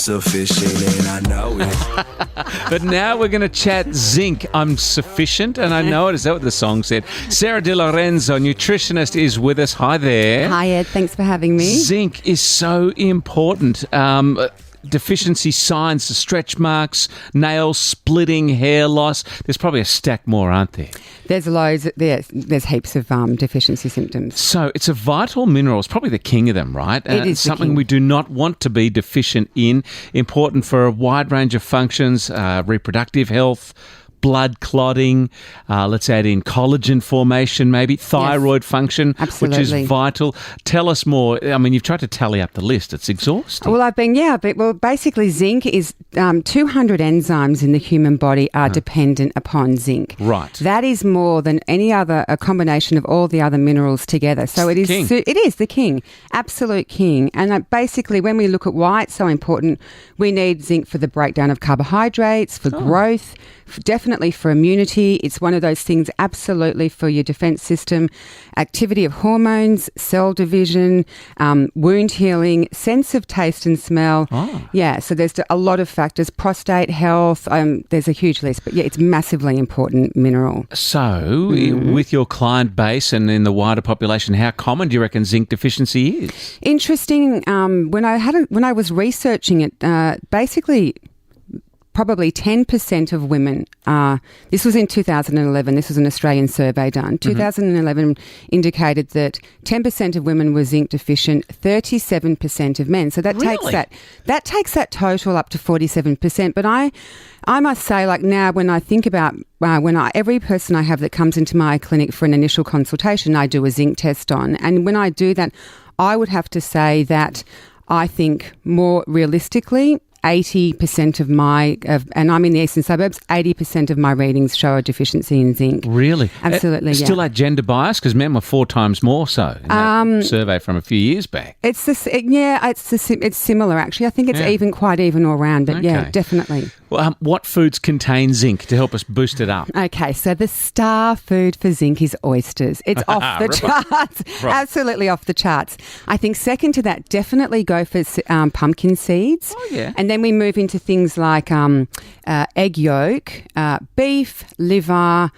sufficient and I know it. But now we're going to chat zinc. I'm sufficient and I know it. Is that what the song said? Sarah De Lorenzo, nutritionist, is with us. Hi there. Hi, Ed. Thanks for having me. Zinc is so important. Deficiency signs, the stretch marks, nails splitting, hair loss. There's probably a stack more, aren't there? There's loads. There's heaps of deficiency symptoms. So it's a vital mineral. It's probably the king of them, right? It is something we do not want to be deficient in. Important for a wide range of functions, reproductive health, blood clotting, let's add in collagen formation, maybe thyroid function, absolutely, which is vital. Tell us more. I mean, you've tried to tally up the list. It's exhausting. Well, basically zinc is 200 enzymes in the human body are dependent upon zinc. Right. That is more than any other, a combination of all the other minerals together. So it is the king, absolute king. And basically when we look at why it's so important, we need zinc for the breakdown of carbohydrates, for growth, definitely for immunity. It's one of those things absolutely for your defense system, activity of hormones, cell division, wound healing, sense of taste and smell. Oh. Yeah, so there's a lot of factors, prostate health, there's a huge list, but yeah, it's massively important mineral. So with your client base and in the wider population, how common do you reckon zinc deficiency is? Interesting. When I was researching it, basically probably 10% of women, this was in 2011, this was an Australian survey done. 2011 indicated that 10% of women were zinc deficient, 37% of men. So that takes that total up to 47%. But I must say, like now when I think about every person I have that comes into my clinic for an initial consultation, I do a zinc test on. And when I do that, I would have to say that I think more realistically, 80% and I'm in the eastern suburbs, 80% of my readings show a deficiency in zinc. Really? Absolutely, Still that gender bias? Because men were 4 times more so in that survey from a few years back. It's similar actually. I think it's quite even all around, but yeah, definitely. Well, what foods contain zinc to help us boost it up? Okay, so the star food for zinc is oysters. It's off the charts, absolutely off the charts. I think second to that, definitely go for pumpkin seeds. Oh, yeah. And then we move into things like egg yolk, beef, liver,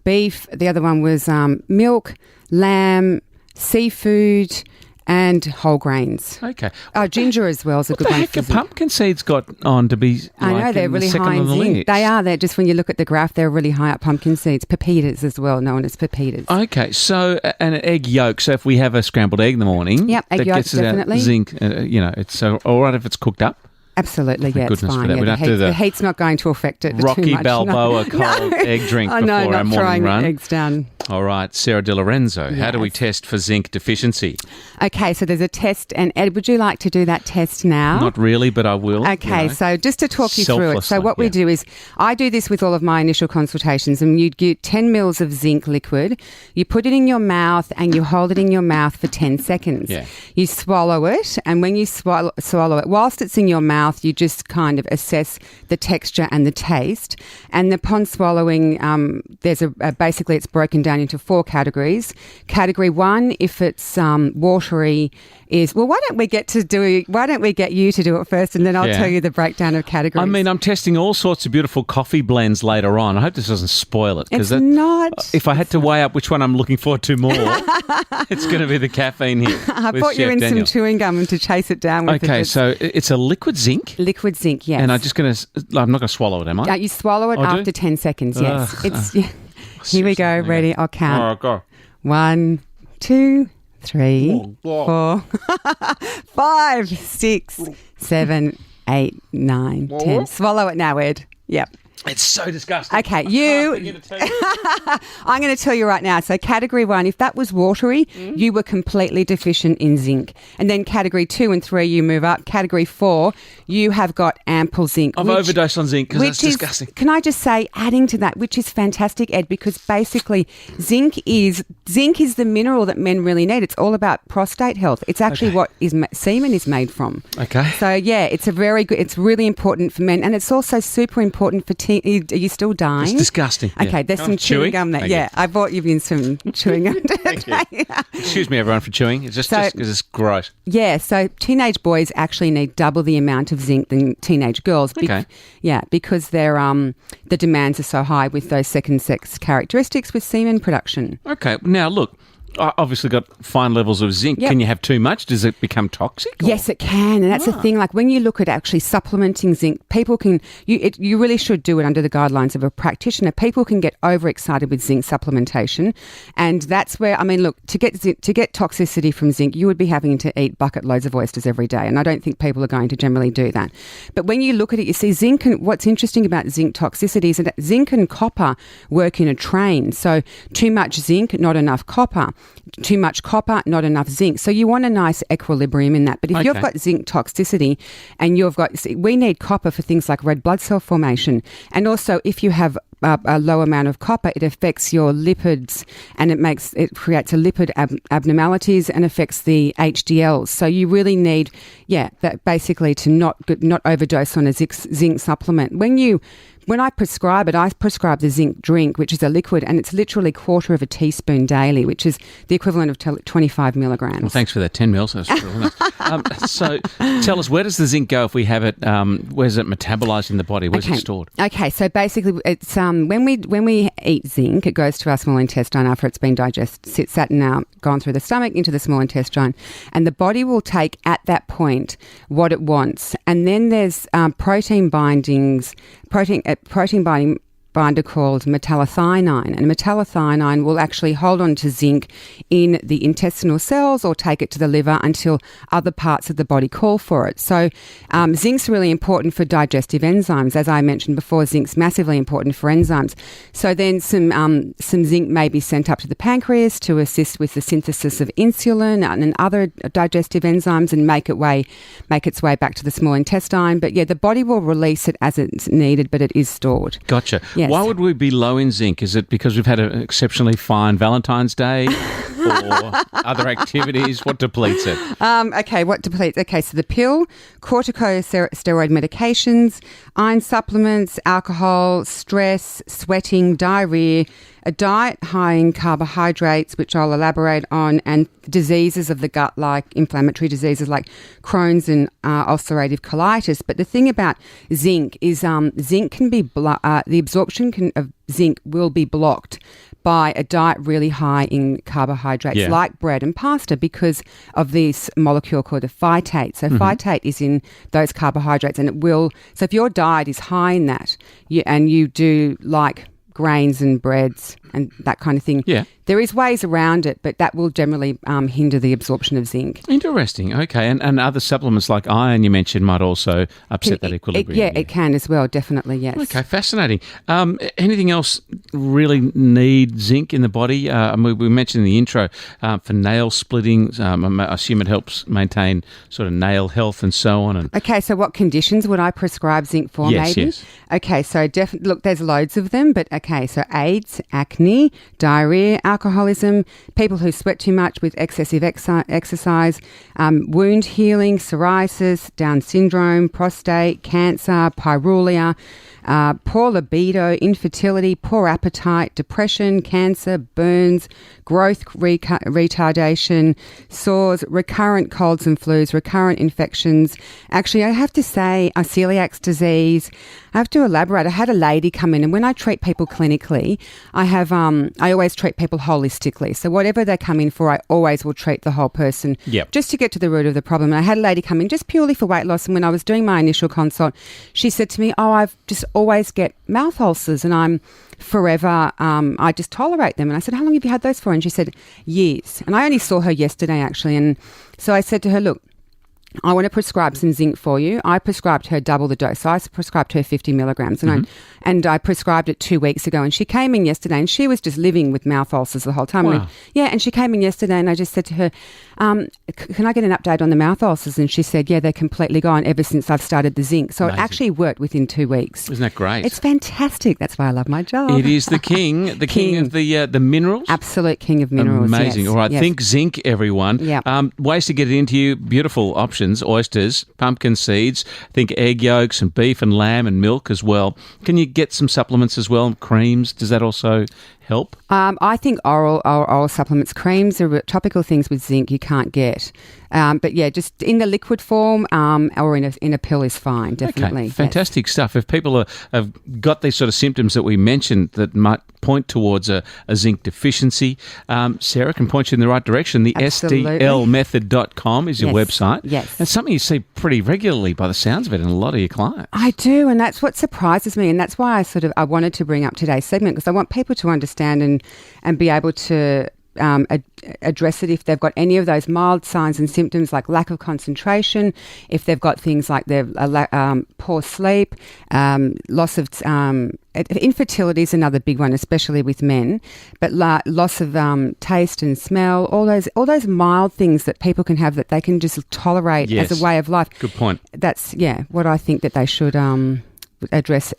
beef. The other one was milk, lamb, seafood, and whole grains. Okay. Ginger as well is a good one. What the heck have pumpkin seeds got on to be I know, they're really high in zinc. They are. They're just when you look at the graph, they're really high up pumpkin seeds. Pepitas as well, known as pepitas. Okay, so an egg yolk. So if we have a scrambled egg in the morning, egg that yolk, gets us definitely. Out zinc. It's all right if it's cooked up. Absolutely, yeah, it's fine. For that. Yeah, the heat's not going to affect it Rocky too much. Balboa cold egg drink before our morning run. Eggs down. All right, Sarah De Lorenzo, Yes. how do we test for zinc deficiency? Okay, so there's a test, and Ed, would you like to do that test now? Not really, but I will. Okay, so just to talk you through it. So what we do is, I do this with all of my initial consultations, and you get 10 mils of zinc liquid, you put it in your mouth, and you hold it in your mouth for 10 seconds. Yeah. You swallow it, and when you swallow it, whilst it's in your mouth, you just kind of assess the texture and the taste. And upon swallowing, there's basically it's broken down into 4 categories. Category 1, if it's watery, is why don't we get you to do it first, and then I'll tell you the breakdown of categories. I mean, I'm testing all sorts of beautiful coffee blends later on. I hope this doesn't spoil it. It's not. If I had to weigh up which one I'm looking forward to more, it's going to be the caffeine here. I brought you in some chewing gum to chase it down with. Okay, so it's a liquid zinc? Liquid zinc, yes. And I'm not going to swallow it, am I? You swallow it after 10 seconds, yes. Here we go, ready? I'll count. All right, go. 1, 2, 3, 4, 5, 6, 7, 8, 9, 10. Swallow it now, Ed. Yep. It's so disgusting. Okay, I'm going to tell you right now. So category 1, if that was watery, you were completely deficient in zinc. And then category 2 and 3, you move up. Category 4, you have got ample zinc. I've overdosed on zinc because it's disgusting. Can I just say, adding to that, which is fantastic, Ed, because basically zinc is the mineral that men really need. It's all about prostate health. It's actually what semen is made from. Okay. So yeah, it's a very good. It's really important for men, and it's also super important for teenagers. Are you still dying? It's disgusting. Okay, there's some chewing gum there. Thank Yeah, you. I bought you some chewing gum Thank you. today. Excuse me, everyone, for chewing. It's just because it's gross. Yeah, so teenage boys actually need double the amount of zinc than teenage girls. Okay. Because they're the demands are so high with those second sex characteristics with semen production. Okay, now look, I obviously got fine levels of zinc. Yep. Can you have too much? Does it become toxic? or- Yes, it can, and that's the thing. Like when you look at actually supplementing zinc, people can. You really should do it under the guidelines of a practitioner. People can get overexcited with zinc supplementation, and that's where look, to get toxicity from zinc, you would be having to eat bucket loads of oysters every day, and I don't think people are going to generally do that. But when you look at it, you see zinc. And what's interesting about zinc toxicity is that zinc and copper work in a train. So too much zinc, not enough copper. Too much copper, not enough zinc. So you want a nice equilibrium in that. But if you've got zinc toxicity and we need copper for things like red blood cell formation. And also if you have a low amount of copper, it affects your lipids and it creates a lipid abnormalities and affects the HDLs. So you really need, that basically to not overdose on a zinc supplement. When I prescribe it, I prescribe the zinc drink, which is a liquid, and it's literally 1/4 of a teaspoon daily, which is the equivalent of 25 milligrams. Well, thanks for that 10 mils. That's really nice. So tell us, where does the zinc go if we have it? Where's it metabolized in the body? Where's it stored? Okay, so basically, it's when we eat zinc, it goes to our small intestine after it's been gone through the stomach into the small intestine, and the body will take at that point what it wants, and then there's protein binding binder called metallothionein, and metallothionein will actually hold on to zinc in the intestinal cells or take it to the liver until other parts of the body call for it. So zinc's really important for digestive enzymes. As I mentioned before, zinc's massively important for enzymes. So then some zinc may be sent up to the pancreas to assist with the synthesis of insulin and other digestive enzymes and make its way back to the small intestine. But the body will release it as it's needed, but it is stored. Gotcha. Yes. Why would we be low in zinc? Is it because we've had an exceptionally fine Valentine's Day or other activities? What depletes it? What depletes? Okay, so the pill, corticosteroid medications, iron supplements, alcohol, stress, sweating, diarrhea, a diet high in carbohydrates, which I'll elaborate on, and diseases of the gut, like inflammatory diseases like Crohn's and ulcerative colitis. But the thing about zinc is zinc can be the absorption of zinc will be blocked by a diet really high in carbohydrates like bread and pasta because of this molecule called a phytate. So phytate is in those carbohydrates, and it will. So if your diet is high in that, and you do like grains and breads and that kind of thing. Yeah. There is ways around it, but that will generally hinder the absorption of zinc. Interesting. Okay. And other supplements like iron you mentioned might also upset that equilibrium. It can as well, definitely, yes. Okay, fascinating. Anything else really need zinc in the body? We mentioned in the intro for nail splitting. I assume it helps maintain sort of nail health and so on. Okay, so what conditions would I prescribe zinc for, maybe? Yes. Okay, so look, there's loads of them, but okay, so AIDS, acne, diarrhea, alcoholism, people who sweat too much with excessive exercise, wound healing, psoriasis, Down syndrome, prostate, cancer, pyroluria, poor libido, infertility, poor appetite, depression, cancer, burns, growth retardation, sores, recurrent colds and flus, recurrent infections. Actually, I have to say, celiac disease. I have to elaborate. I had a lady come in, and when I treat people clinically, I always treat people holistically. So whatever they come in for, I always will treat the whole person just to get to the root of the problem. And I had a lady come in just purely for weight loss, and when I was doing my initial consult, she said to me, I've just always get mouth ulcers, and I'm forever, I just tolerate them. And I said, how long have you had those for? And she said, years. And I only saw her yesterday, actually. And so I said to her, look, I want to prescribe some zinc for you. I prescribed her double the dose. So I prescribed her 50 milligrams, and I prescribed it 2 weeks ago. And she came in yesterday, and she was just living with mouth ulcers the whole time. Wow. And she came in yesterday, and I just said to her, can I get an update on the mouth ulcers? And she said, they're completely gone ever since I've started the zinc. So Amazing. It actually worked within 2 weeks. Isn't that great? It's fantastic. That's why I love my job. It is the king of the minerals. Absolute king of minerals. Amazing. Yes. All right, yes. think zinc, everyone. Yep. Ways to get it into you. Beautiful options. options: oysters, pumpkin seeds, I think egg yolks and beef and lamb and milk as well. Can you get some supplements as well? Creams, does that also help? I think oral supplements, creams are topical things with zinc you can't get. But yeah, just in the liquid form or in a pill is fine, definitely. Okay, fantastic stuff. If people have got these sort of symptoms that we mentioned that might point towards a zinc deficiency, Sarah can point you in the right direction. The sdlmethod.com is your website. Yes. And something you see pretty regularly by the sounds of it in a lot of your clients. I do, and that's what surprises me, and that's why I wanted to bring up today's segment, because I want people to understand and be able to address it if they've got any of those mild signs and symptoms like lack of concentration, if they've got things like poor sleep, loss of infertility is another big one, especially with men, but loss of taste and smell, all those mild things that people can have that they can just tolerate as a way of life. Good point. That's what I think that they should address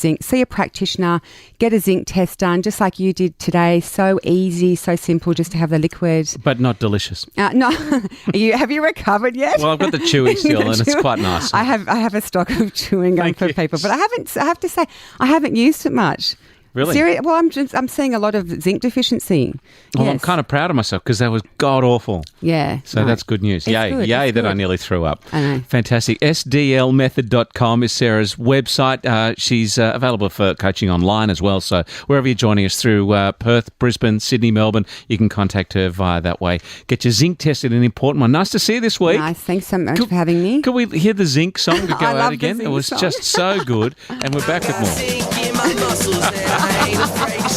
zinc. See a practitioner, get a zinc test done, just like you did today. So easy, so simple, just to have the liquid. But not delicious. No, have you recovered yet? Well, I've got the chewy still, and it's quite nice. I have a stock of chewing gum for people, but I have to say I haven't used it much. Really? Well, I'm seeing a lot of zinc deficiency. Well, yes. I'm kind of proud of myself because that was god awful. Yeah. So that's good news. Yay that I nearly threw up. I know. Fantastic. sdlmethod.com is Sarah's website. She's available for coaching online as well. So wherever you're joining us through Perth, Brisbane, Sydney, Melbourne, you can contact her via that way. Get your zinc tested, an important one. Nice to see you this week. Nice. Thanks so much for having me. Could we hear the zinc song to go I out love again? the It zinc was song. just so good. And we're back with more. My muscles and I ain't afraid to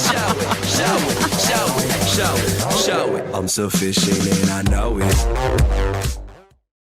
show it. I'm sufficient and I know it.